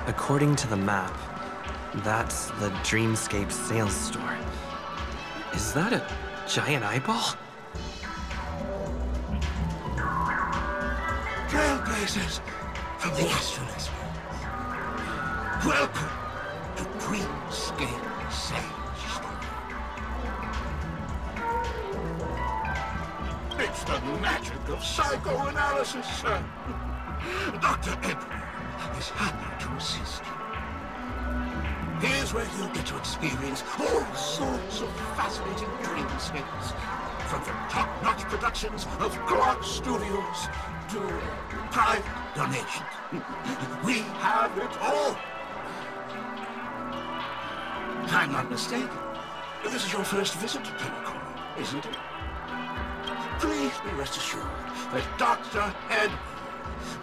According to the map, that's the Dreamscape sales store. Is that a giant eyeball? Trailblazers from the Astrolist. Welcome to Dreamscape Sage Store. It's the magic of psychoanalysis, sir. Dr. Edward is happy to assist you. Here's where you'll get to experience all sorts of fascinating dreamscapes. From the top-notch productions of Clark Studios to private donations. We have it all. If I'm not mistaken, this is your first visit to Pinnacle, isn't it? Please be rest assured that Dr. Ed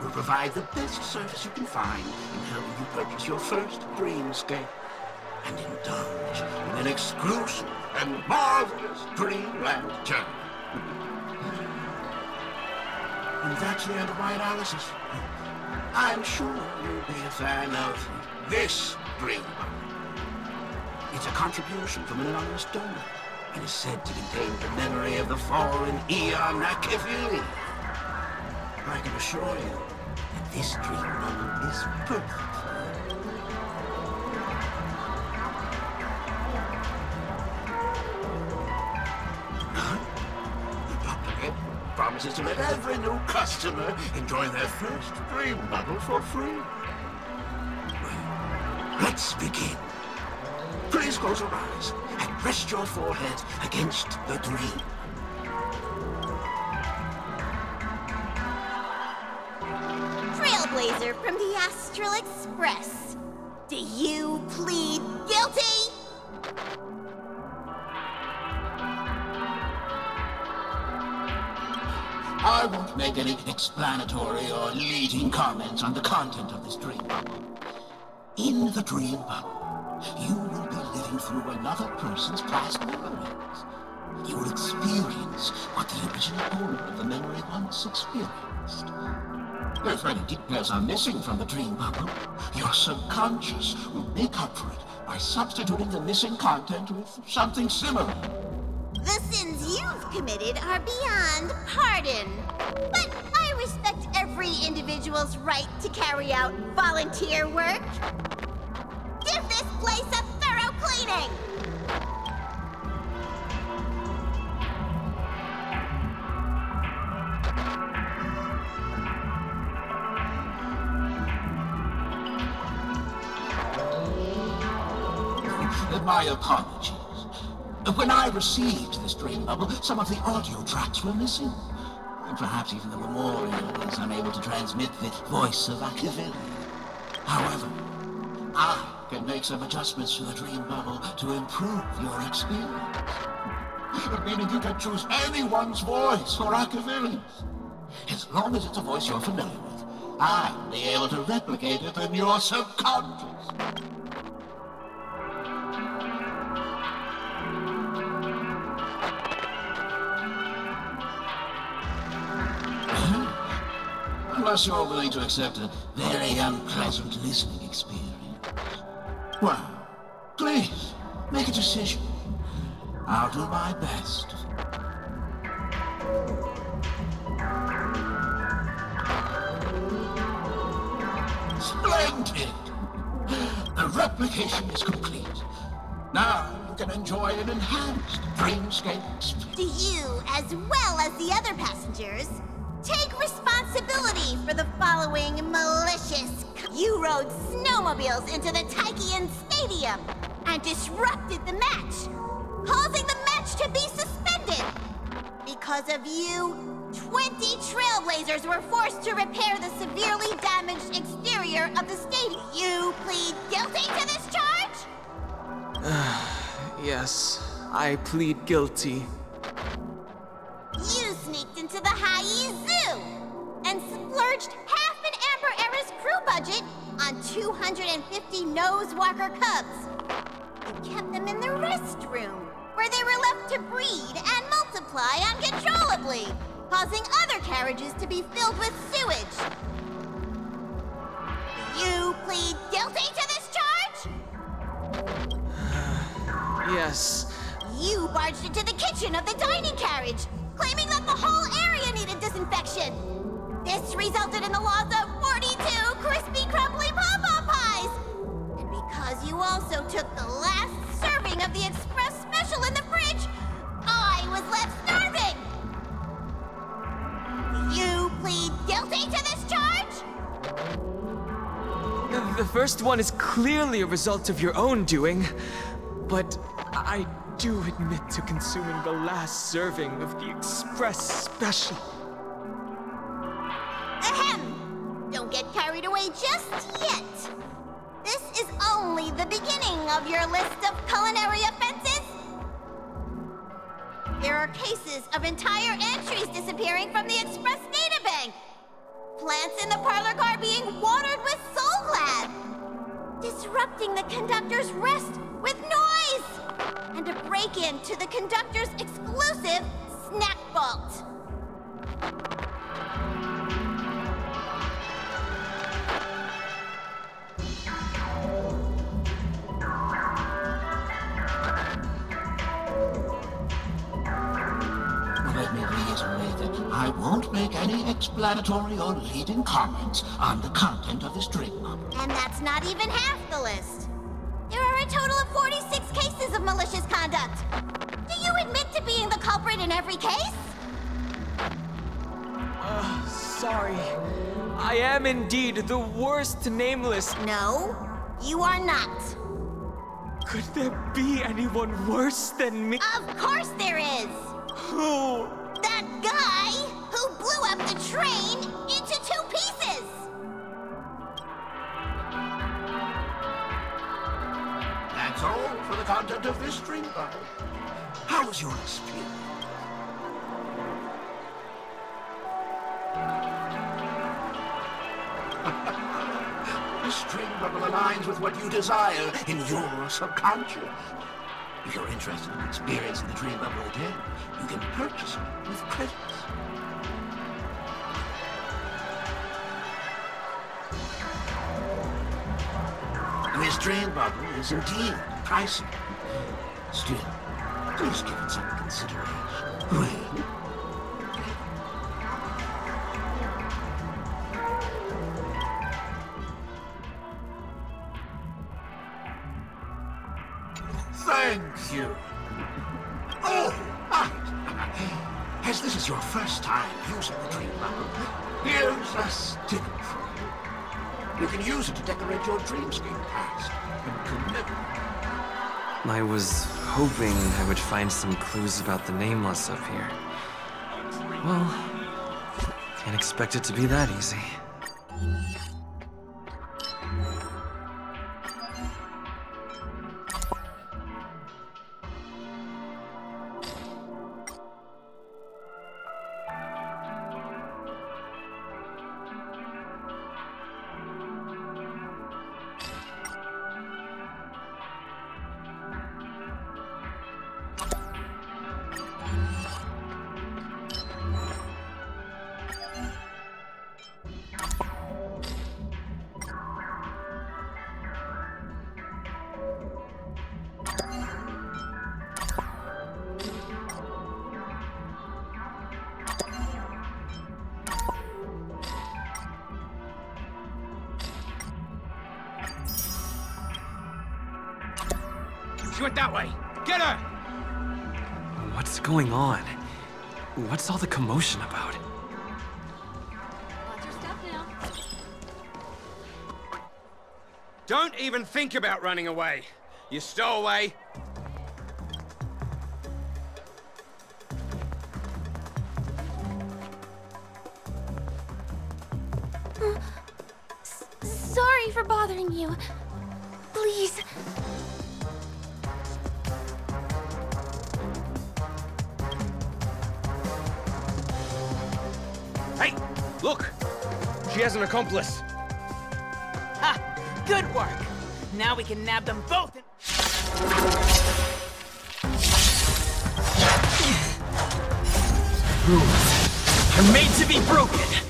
will provide the best service you can find in helping you purchase your first dreamscape and indulge in an exclusive and marvelous dreamland journey. And that's the end of my analysis. I'm sure you'll be a fan of this dream. It's a contribution from an anonymous donor and is said to contain the memory of the fallen Eon Akivili. I can assure you that this dream bubble is perfect for you. Dr. Ed promises to let every new customer enjoy their first dream bubble for free. Well, let's begin. Please close your eyes and rest your forehead against the dream. Trailblazer from the Astral Express. Do you plead guilty? I won't make any explanatory or leading comments on the content of this dream bubble. In the dream bubble, you will be living through another person's past memories. You will experience what the original owner of the memory once experienced. If any details are missing from the dream bubble, your subconscious will make up for it by substituting the missing content with something similar. The sins you've committed are beyond pardon. But I respect every individual's right to carry out volunteer work. Give this place a thorough cleaning! My apologies. When I received this dream bubble, some of the audio tracks were missing. Perhaps even the memorial is unable to transmit the voice of Akivili. However, I can make some adjustments to the dream bubble to improve your experience. Meaning you can choose anyone's voice for Akivili's. As long as it's a voice you're familiar with, I'll be able to replicate it in your subconscious. Unless you're willing to accept a very unpleasant listening experience. Well, please, make a decision. I'll do my best. Splendid! The replication is complete. Now you can enjoy an enhanced dreamscape experience. Do you, as well as the other passengers, take responsibility for the following malicious... You rode snowmobiles into the Taikian Stadium and disrupted the match, causing the match to be suspended. Because of you, 20 Trailblazers were forced to repair the severely damaged exterior of the stadium. You plead guilty to this charge? Yes, I plead guilty. You sneaked into the Haie Zoo and splurged half an Amber Era's crew budget on 250 Nosewalker cubs. You kept them in the restroom, where they were left to breed and multiply uncontrollably, causing other carriages to be filled with sewage. You plead guilty to this charge? Yes. You barged into the kitchen of the dining carriage, claiming that the whole area needed disinfection. This resulted in the loss of 42 crispy, crumbly pom-pom pies. And because you also took the last serving of the express special in the fridge, I was left starving. You plead guilty to this charge? The first one is clearly a result of your own doing, but I do admit to consuming the last serving of the express special. Ahem! Don't get carried away just yet. This is only the beginning of your list of culinary offenses. There are cases of entire entries disappearing from the Express databank. Plants in the parlor car being watered with Soul Glad. Disrupting the conductor's rest with noise. And a break-in to the conductor's exclusive snack vault. Let me reiterate that I won't make any explanatory or leading comments on the content of this drink bubble. And that's not even half the list. There are a total of 46 cases of malicious conduct. Do you admit to being the culprit in every case? Sorry. I am indeed the worst nameless. No, you are not. Could there be anyone worse than me? Of course there is. Who? That guy who blew up the train into 2 pieces. That's all for the content of this drink bubble. How was your experience? This drink bubble aligns with what you desire in your subconscious. If you're interested in experiencing the dream bubble again, you can purchase it with credits. This dream bubble is indeed pricey. Still, please give it some consideration. Well, thank you. Oh, right. As this is your first time using the dream bubble, here's a sticker for you. You can use it to decorate your dreamscape past and commit. I was hoping I would find some clues about the nameless up here. Well, can't expect it to be that easy. She went that way. Get her! What's going on? What's all the commotion about? Watch your step now. Don't even think about running away. You stowaway. Sorry for bothering you. Please. Hey, look! She has an accomplice. Ha! Good work! Now we can nab them both and... Rules are made to be broken.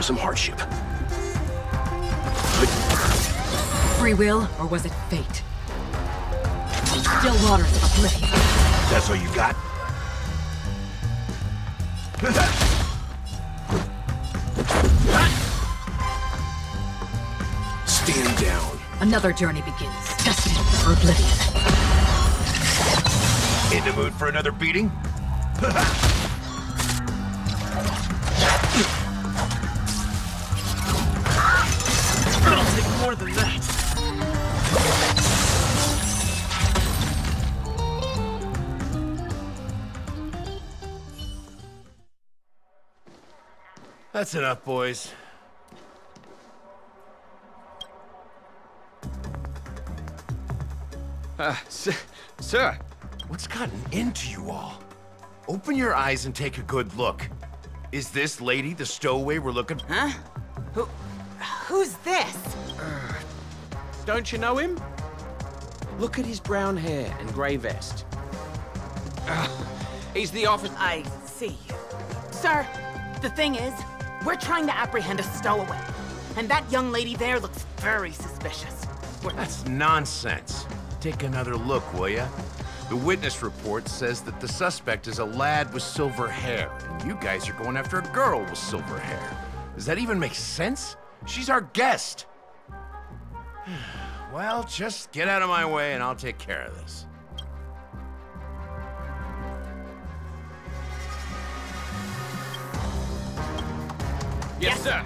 some hardship. Free will, or was it fate? Still waters of oblivion. That's all you got? Stand down. Another journey begins. Destined for oblivion. In the mood for another beating? It'll take more than that. That's enough, boys. Sir, What's gotten into you all? Open your eyes and take a good look. Is this lady the stowaway we're looking for? Huh? Who's this? don't you know him? Look at his brown hair and grey vest. He's the officer. I see. Sir, the thing is, we're trying to apprehend a stowaway. And that young lady there looks very suspicious. That's nonsense. Take another look, will ya? The witness report says that the suspect is a lad with silver hair, and you guys are going after a girl with silver hair. Does that even make sense? She's our guest. Well, just get out of my way and I'll take care of this. Yes, sir.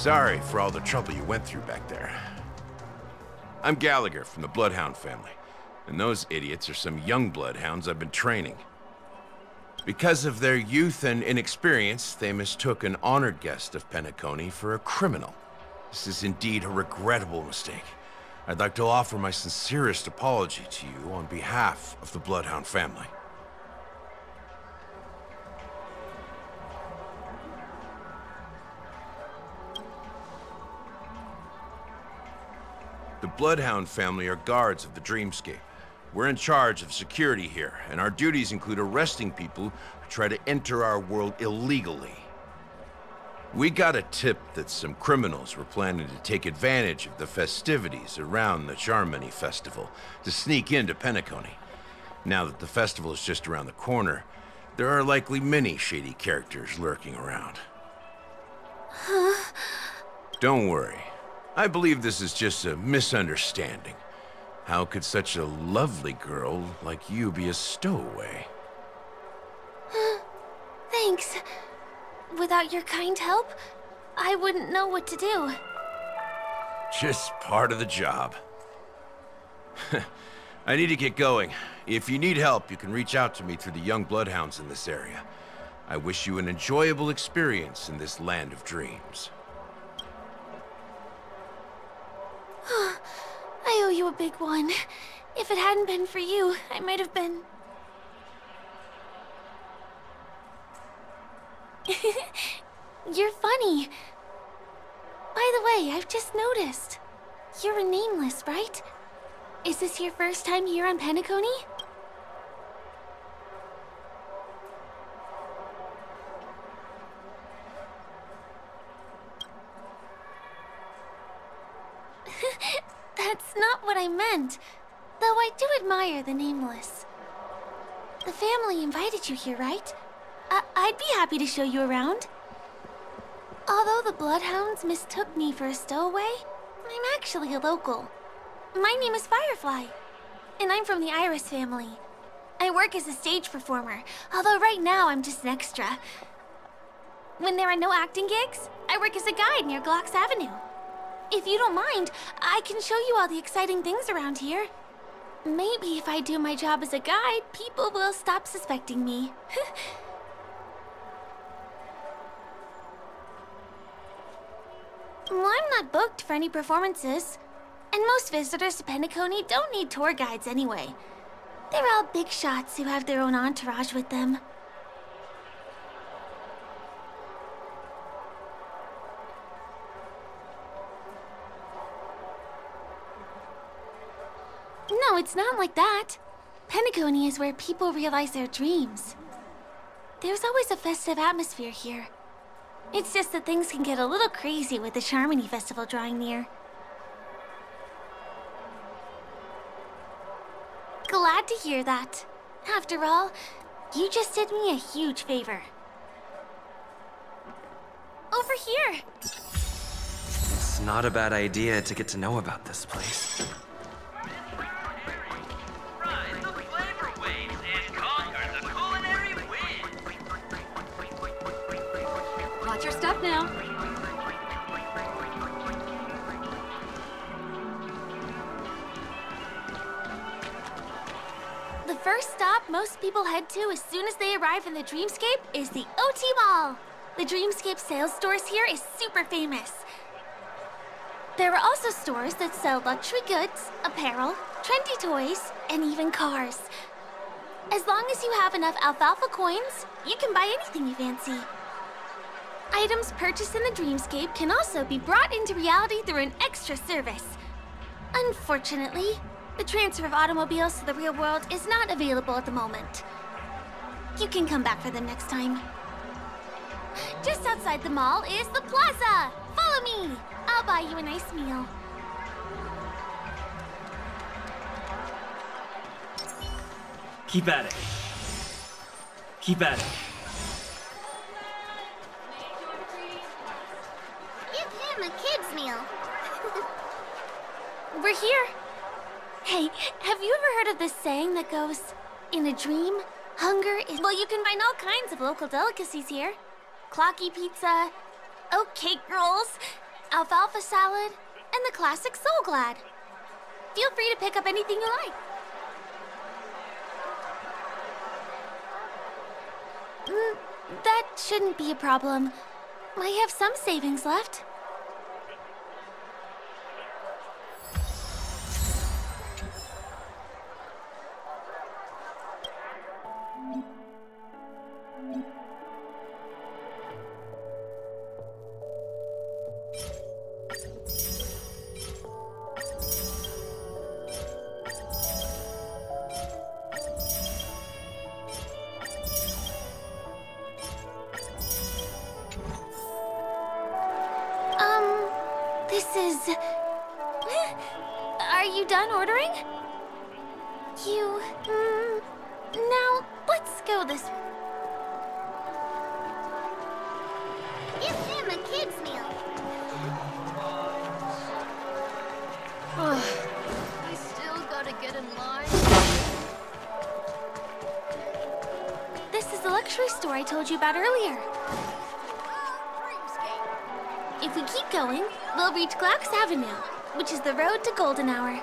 Sorry for all the trouble you went through back there. I'm Gallahher from the Bloodhound family, and those idiots are some young bloodhounds I've been training. Because of their youth and inexperience, they mistook an honored guest of Penacony for a criminal. This is indeed a regrettable mistake. I'd like to offer my sincerest apology to you on behalf of the Bloodhound family. The Bloodhound family are guards of the Dreamscape. We're in charge of security here, and our duties include arresting people who try to enter our world illegally. We got a tip that some criminals were planning to take advantage of the festivities around the Charmony Festival to sneak into Penacony. Now that the festival is just around the corner, there are likely many shady characters lurking around. Don't worry. I believe this is just a misunderstanding. How could such a lovely girl like you be a stowaway? Thanks. Without your kind help, I wouldn't know what to do. Just part of the job. I need to get going. If you need help, you can reach out to me through the young bloodhounds in this area. I wish you an enjoyable experience in this land of dreams. I owe you a big one. If it hadn't been for you, I might have been... You're funny. By the way, I've just noticed. You're a nameless, right? Is this your first time here on Penacony? That's not what I meant. Though I do admire the nameless. The family invited you here, right? I'd be happy to show you around. Although the Bloodhounds mistook me for a stowaway, I'm actually a local. My name is Firefly, and I'm from the Iris family. I work as a stage performer, although right now I'm just an extra. When there are no acting gigs, I work as a guide near Glocks Avenue. If you don't mind, I can show you all the exciting things around here. Maybe if I do my job as a guide, people will stop suspecting me. Well, I'm not booked for any performances. And most visitors to Penacony don't need tour guides anyway. They're all big shots who have their own entourage with them. No, it's not like that. Penacony is where people realize their dreams. There's always a festive atmosphere here. It's just that things can get a little crazy with the Charmony Festival drawing near. Glad to hear that. After all, you just did me a huge favor. Over here! It's not a bad idea to get to know about this place. Ride the flavor waves and conquer the culinary wind. Watch your step now. The first stop most people head to as soon as they arrive in the Dreamscape is the OT Mall. The Dreamscape sales stores here is super famous. There are also stores that sell luxury goods, apparel, trendy toys, and even cars. As long as you have enough alfalfa coins, you can buy anything you fancy. Items purchased in the Dreamscape can also be brought into reality through an extra service. Unfortunately, the transfer of automobiles to the real world is not available at the moment. You can come back for them next time. Just outside the mall is the plaza! Follow me! I'll buy you a nice meal. Keep at it. Keep at it. Give him a kid's meal. We're here. Hey, have you ever heard of this saying that goes, in a dream, hunger is... Well, you can find all kinds of local delicacies here. Clocky pizza, oat cake rolls, alfalfa salad, and the classic Soul Glad. Feel free to pick up anything you like. That shouldn't be a problem. I have some savings left. This is... Are you done ordering? You... Now, let's go this... Give him a kid's meal. I still gotta get in line. This is the luxury store I told you about earlier. If we keep going, we'll reach Glaucus Avenue, which is the road to Golden Hour.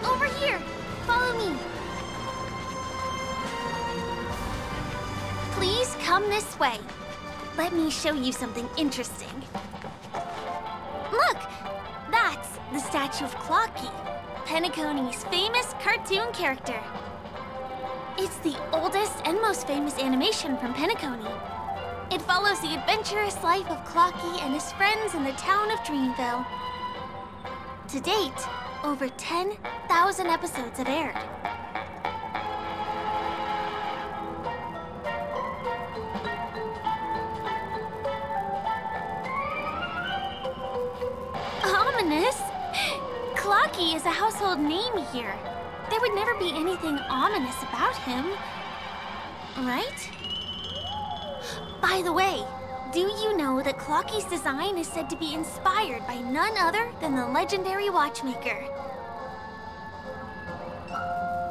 Over here! Follow me! Please come this way. Let me show you something interesting. Look! That's the statue of Clocky, Penacony's famous cartoon character. It's the oldest and most famous animation from Penacony. It follows the adventurous life of Clocky and his friends in the town of Dreamville. To date, over 10,000 episodes have aired. Ominous? Clocky is a household name here. There would never be anything ominous about him, right? By the way, do you know that Clocky's design is said to be inspired by none other than the legendary watchmaker?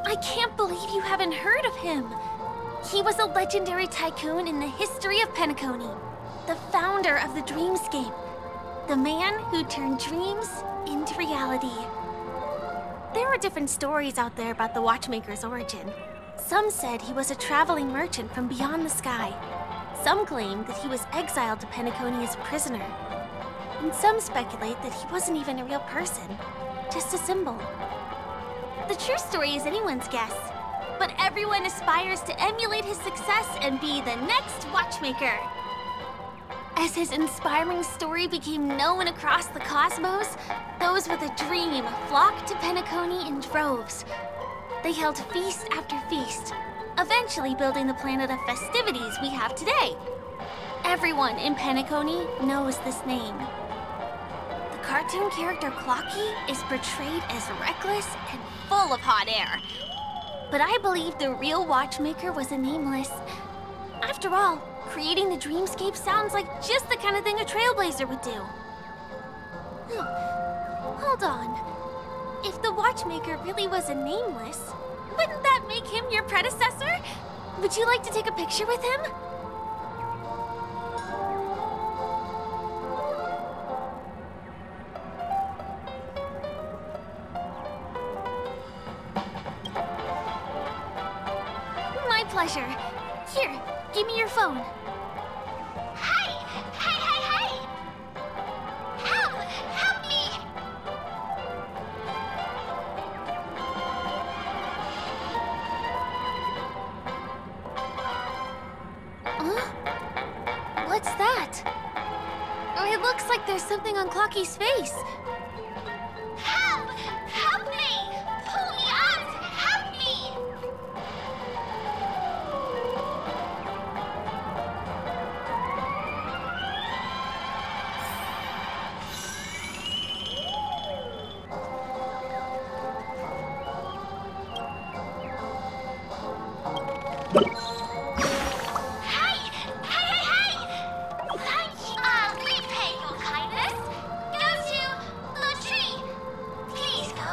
I can't believe you haven't heard of him. He was a legendary tycoon in the history of Penacony, the founder of the Dreamscape. The man who turned dreams into reality. There are different stories out there about the watchmaker's origin. Some said he was a traveling merchant from beyond the sky. Some claimed that he was exiled to Penacony as a prisoner. And some speculate that he wasn't even a real person, just a symbol. The true story is anyone's guess, but but everyone aspires to emulate his success and be the next watchmaker. As his inspiring story became known across the cosmos, those with a dream flocked to Penacony in droves. They held feast after feast, eventually building the planet of festivities we have today. Everyone in Penacony knows this name. The cartoon character Clocky is portrayed as reckless and full of hot air. But I believe the real watchmaker was a nameless. After all, creating the dreamscape sounds like just the kind of thing a trailblazer would do. Hold on. If the watchmaker really was a nameless, wouldn't that make him your predecessor? Would you like to take a picture with him? My pleasure. Here, give me your phone. Hey! Hey, hey, hey! Help! Help me! Huh? What's that? It looks like there's something on Clocky's face. Help! Help me! Pull me out! Help me! Hey! Hey, hey, hey! Thank you. I'll repay your kindness. Go to the tree. Please go.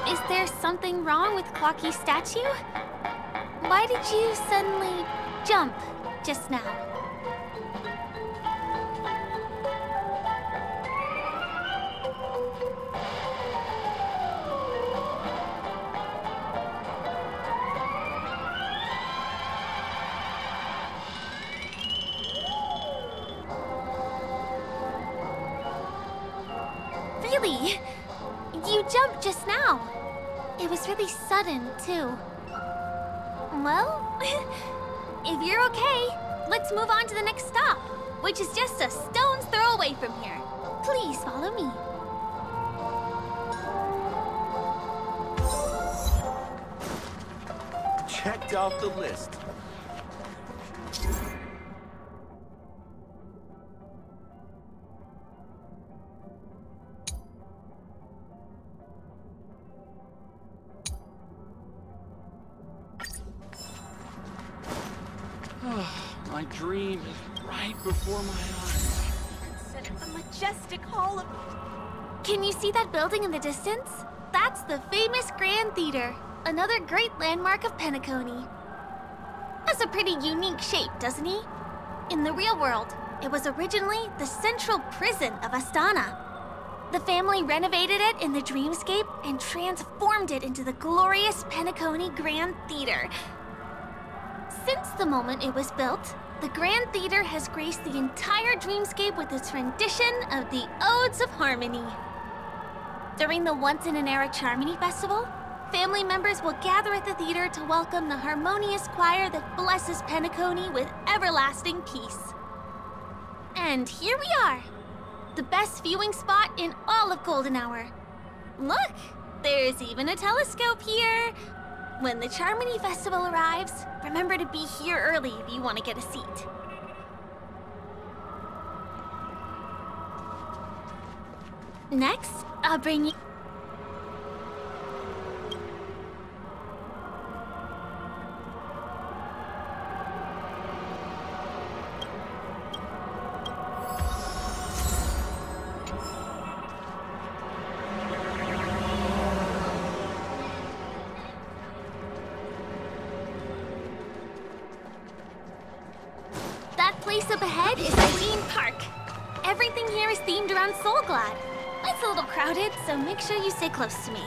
Is there something wrong with Clocky's statue? Why did you suddenly jump just now? Really? You jumped just now. It was really sudden, too. Well, if you're okay, let's move on to the next stop, which is just a stone's throw away from here. Please follow me. Checked off the list. My dream is right before my eyes. Consider the majestic hall of... Can you see that building in the distance? That's the famous Grand Theater, another great landmark of Penacony. Has a pretty unique shape, doesn't he? In the real world, it was originally the central prison of Astana. The family renovated it in the dreamscape and transformed it into the glorious Penacony Grand Theater. Since the moment it was built, the Grand Theater has graced the entire dreamscape with its rendition of the Odes of Harmony. During the once-in-an-era Charmony Festival, family members will gather at the theater to welcome the harmonious choir that blesses Penacony with everlasting peace. And here we are, the best viewing spot in all of Golden Hour. Look, there's even a telescope here. When the Charmony Festival arrives, remember to be here early if you want to get a seat. Next, I'll bring you... place up ahead is Ideen Park. Everything here is themed around Soulglad. It's a little crowded, so make sure you stay close to me.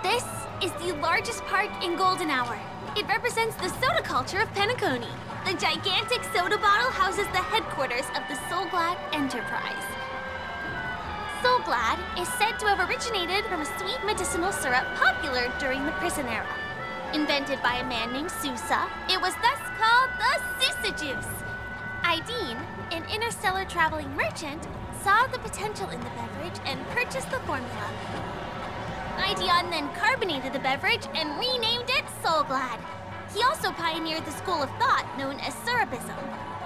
This is the largest park in Golden Hour. It represents the soda culture of Penacony. The gigantic soda bottle houses the headquarters of the Soulglad Enterprise. Soulglad is said to have originated from a sweet medicinal syrup popular during the prison era. Invented by a man named Sousa, it was thus called the Sousa Juice. Ideen, an interstellar traveling merchant, saw the potential in the beverage and purchased the formula. Ideen then carbonated the beverage and renamed it Soulglad. He also pioneered the school of thought known as Syrupism,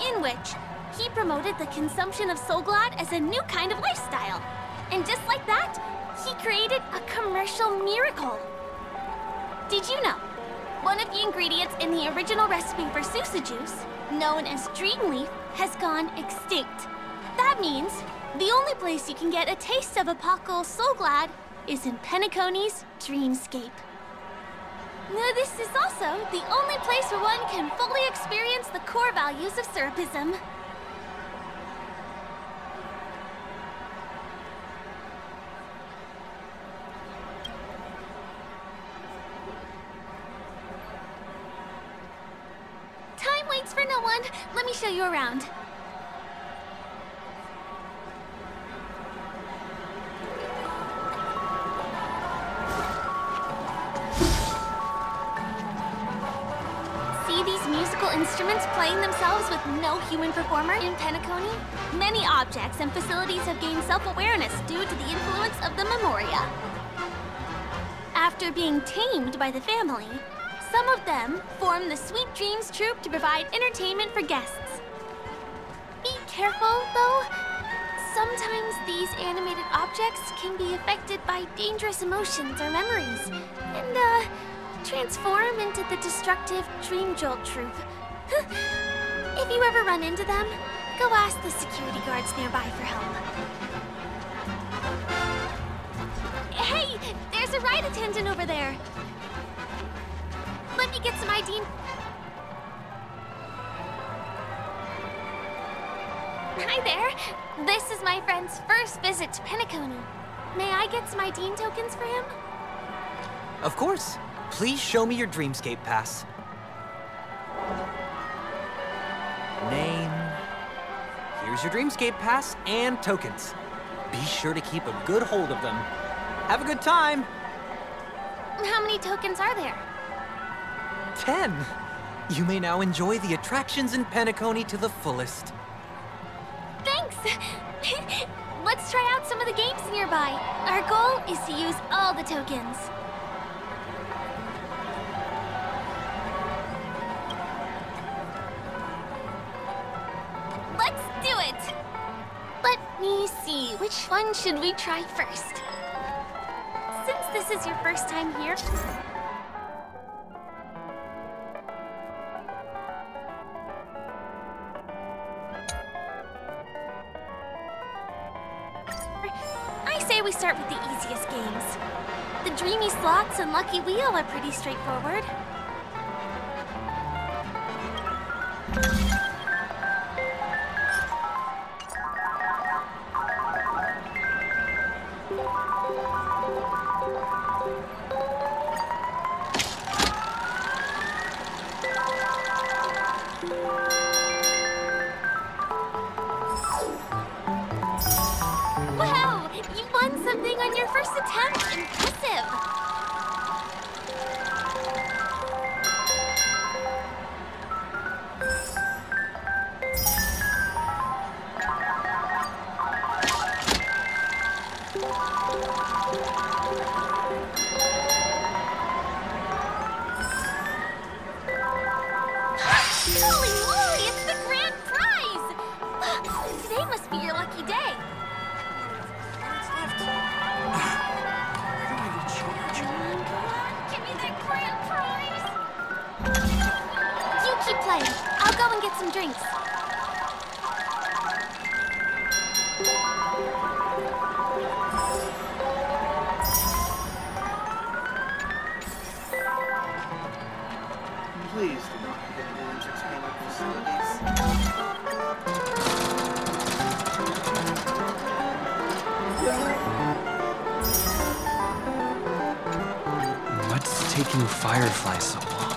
in which he promoted the consumption of Soulglad as a new kind of lifestyle. And just like that, he created a commercial miracle. Did you know? One of the ingredients in the original recipe for Sousa Juice, known as Dreamleaf, has gone extinct. That means the only place you can get a taste of Apocal Soulglad is in Penacony's Dreamscape. This is also the only place where one can fully experience the core values of Syrupism. Time waits for no one. Let me show you around. See these musical instruments playing themselves with no human performer in Penacony? Many objects and facilities have gained self-awareness due to the influence of the Memoria. After being tamed by the family, some of them form the Sweet Dreams Troupe to provide entertainment for guests. Be careful, though. Sometimes these animated objects can be affected by dangerous emotions or memories, and, transform into the destructive Dream Jolt Troupe. If you ever run into them, go ask the security guards nearby for help. Hey, there's a ride attendant over there. Let me get some ID. Hi there. This is my friend's first visit to Penacony. May I get some ID tokens for him? Of course. Please show me your Dreamscape pass. Name. Here's your Dreamscape pass and tokens. Be sure to keep a good hold of them. Have a good time. How many tokens are there? 10. You may now enjoy the attractions in Penacony to the fullest. Thanks! Let's try out some of the games nearby. Our goal is to use all the tokens. Let's do it! Let me see, which one should we try first? Since this is your first time here, I say we start with the easiest games. The Dreamy Slots and Lucky Wheel are pretty straightforward. Wow! You won something on your first attempt! Impressive! Holy moly! It's the grand prize! Today must be your lucky day. Give me that grand prize! You keep playing. I'll go and get some drinks. Please do not hit any entertainment facilities. taking Firefly so long?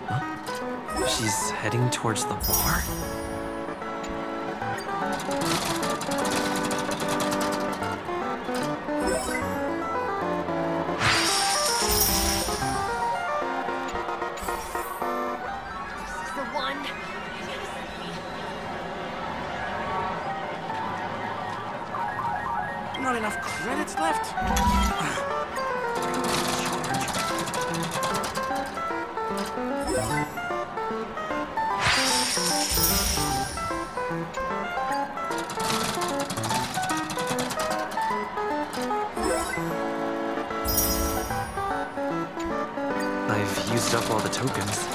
Huh? She's heading towards the bar? Not enough credits left. I've used up all the tokens.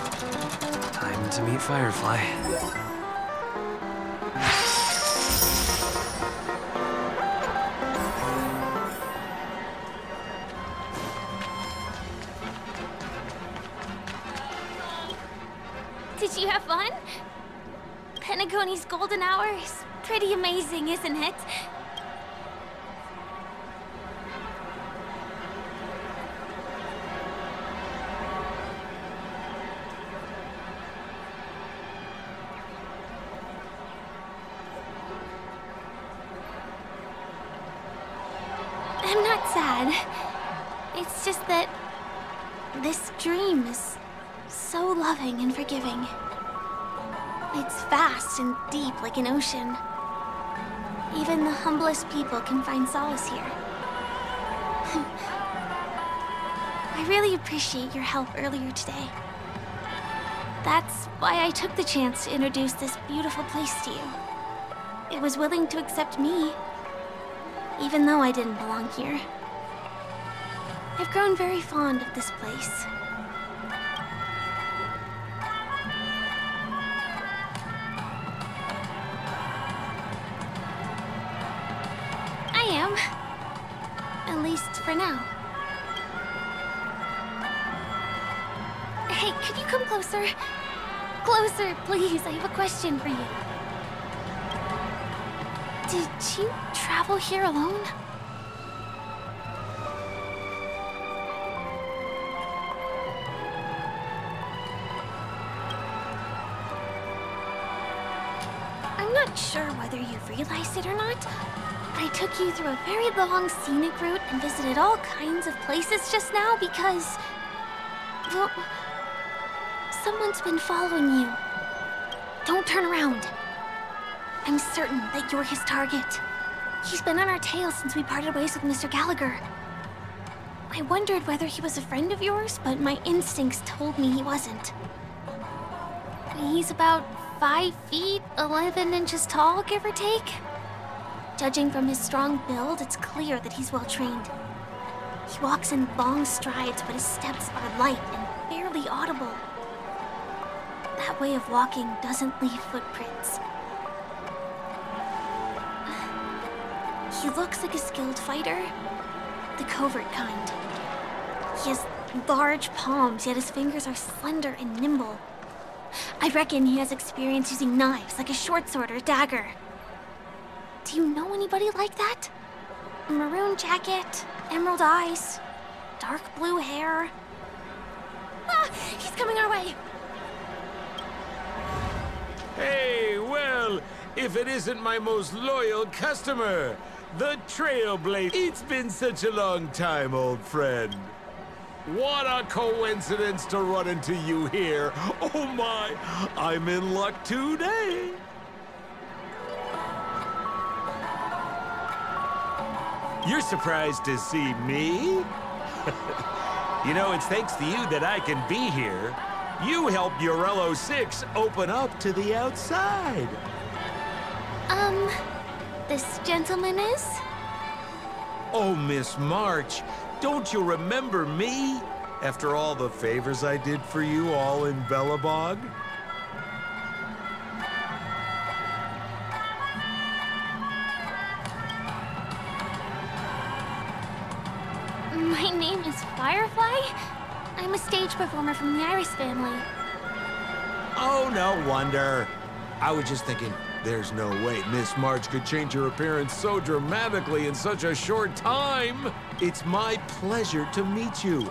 Time to meet Firefly. Did you have fun? Pentagoni's golden hour is pretty amazing, isn't it? I'm not sad. It's just that this dream is so loving and forgiving. It's vast and deep like an ocean. Even the humblest people can find solace here. I really appreciate your help earlier today. That's why I took the chance to introduce this beautiful place to you. It was willing to accept me, even though I didn't belong here. I've grown very fond of this place. I am. At least for now. Hey, could you come closer? Closer, please. I have a question for you. Did you travel here alone? I'm not sure whether you've realized it or not, but I took you through a very long scenic route and visited all kinds of places just now because, well, someone's been following you. Don't turn around. I'm certain that you're his target. He's been on our tail since we parted ways with Mr. Галлахер. I wondered whether he was a friend of yours, but my instincts told me he wasn't. He's about 5 feet, 11 inches tall, give or take. Judging from his strong build, it's clear that he's well trained. He walks in long strides, but his steps are light and barely audible. That way of walking doesn't leave footprints. He looks like a skilled fighter, the covert kind. He has large palms, yet his fingers are slender and nimble. I reckon he has experience using knives, like a short sword or a dagger. Do you know anybody like that? A maroon jacket, emerald eyes, dark blue hair. Ah, he's coming our way. Hey, well, if it isn't my most loyal customer, the Trailblazer. It's been such a long time, old friend. What a coincidence to run into you here. Oh my, I'm in luck today. You're surprised to see me? You know, it's thanks to you that I can be here. You helped Urello 6 open up to the outside. This gentleman is? Oh, Miss March, don't you remember me? After all the favors I did for you all in Bellabog? My name is Firefly. I'm a stage performer from the Iris family. Oh, no wonder. I was just thinking, there's no way Miss March could change her appearance so dramatically in such a short time. It's my pleasure to meet you.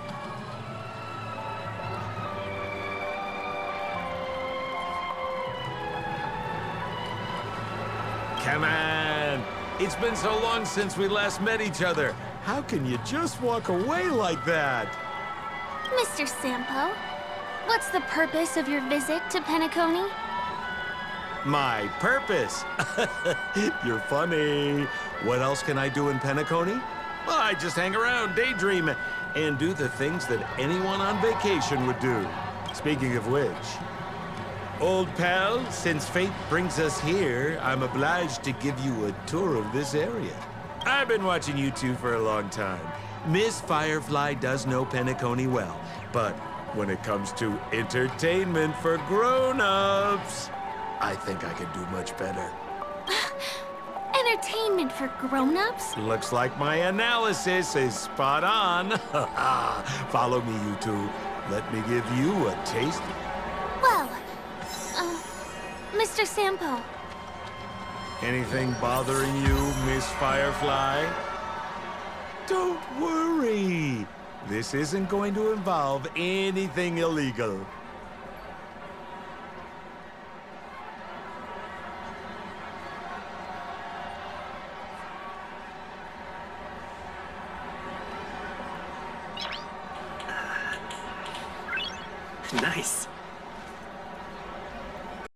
Come on! It's been so long since we last met each other. How can you just walk away like that? Mr. Sampo, what's the purpose of your visit to Penacony? My purpose? You're funny. What else can I do in Penacony? Well, I just hang around, daydream, and do the things that anyone on vacation would do. Speaking of which, old pal, since fate brings us here, I'm obliged to give you a tour of this area. I've been watching you two for a long time. Miss Firefly does know Penacony well, but when it comes to entertainment for grown-ups, I think I can do much better. Entertainment for grown-ups? Looks like my analysis is spot on. Follow me, you two. Let me give you a taste. Well, Mr. Sampo. Anything bothering you, Miss Firefly? Don't worry. This isn't going to involve anything illegal. Nice.